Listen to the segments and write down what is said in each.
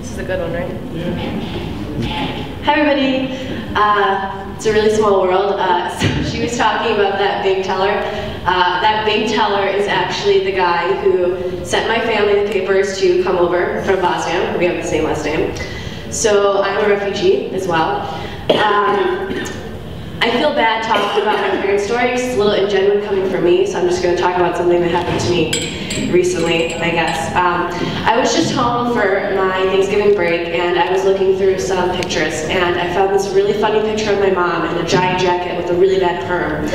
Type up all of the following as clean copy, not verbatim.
This is a good one, right? Yeah. Hi everybody. It's a really small world. So she was talking about that big teller. That big teller is actually the guy who sent my family the papers to come over from Bosnia. We have the same last name. So I'm a refugee as well. I feel bad talking about my parents' story because it's a little ingenuine coming from me, so I'm just going to talk about something that happened to me recently, I guess. I was just home for my Thanksgiving break, and I was looking through some pictures, and I found this really funny picture of my mom in a giant jacket with a really bad perm.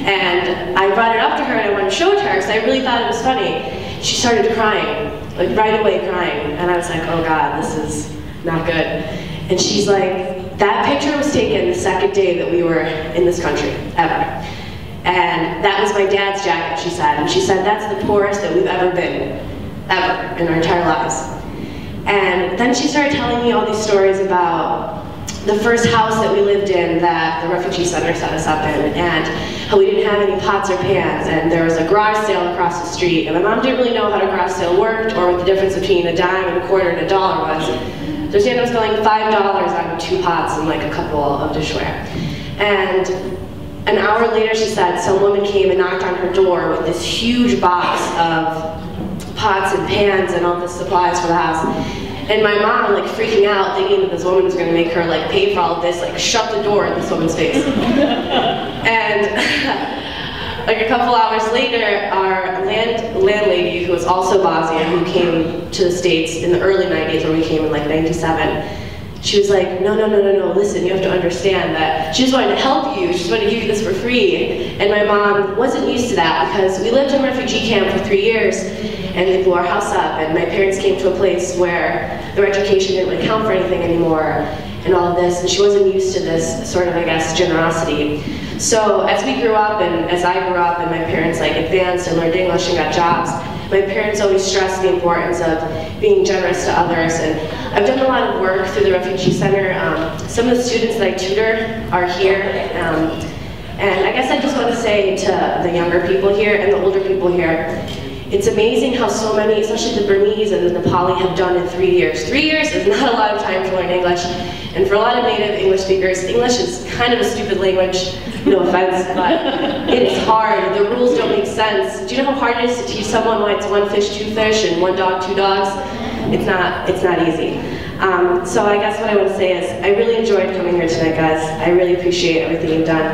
And I brought it up to her, and I wanted to show it to her because I really thought it was funny. She started crying, like right away crying, and I was like, oh God, this is not good. And she's like, that picture was taken the second day that we were in this country, ever. And that was my dad's jacket, she said. And she said, that's the poorest that we've ever been, ever, in our entire lives. And then she started telling me all these stories about the first house that we lived in that the refugee center set us up in, and how we didn't have any pots or pans, and there was a garage sale across the street, and my mom didn't really know how a garage sale worked or what the difference between a dime and a quarter and a dollar was. So she ended up spending $5 on 2 pots and like a couple of dishware. And an hour later, she said, some woman came and knocked on her door with this huge box of pots and pans and all the supplies for the house. And my mom, like freaking out, thinking that this woman was going to make her like pay for all of this, like shut the door in this woman's face. And like a couple hours later, our landlady, who was also Bosnian, who came to the States in the early 90s, where we came in like 97, she was like, no, listen, you have to understand that she just wanted to help you, she just wanted to give you this for free. And my mom wasn't used to that because we lived in a refugee camp for 3 years, and they blew our house up, and my parents came to a place where their education didn't really count for anything anymore, and all of this, and she wasn't used to this sort of, I guess, generosity. So as we grew up, and as I grew up, and my parents like advanced and learned English and got jobs, my parents always stressed the importance of being generous to others. And I've done a lot of work through the refugee center. Some of the students that I tutor are here, and I guess I just want to say to the younger people here and the older people here, it's amazing how so many, especially the Burmese and the Nepali, have done in 3 years. 3 years is not a lot of time to learn English. And for a lot of native English speakers, English is kind of a stupid language, no offense, but it is hard. The rules don't make sense. Do you know how hard it is to teach someone why it's 1 fish, 2 fish, and 1 dog, 2 dogs? It's not easy. So I guess what I want to say is, I really enjoyed coming here tonight, guys. I really appreciate everything you've done.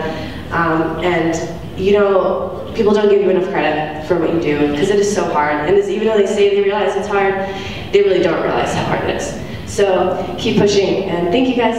And you know, people don't give you enough credit for what you do, because it is so hard. And even though they say they realize it's hard, they really don't realize how hard it is. So keep pushing, and thank you guys.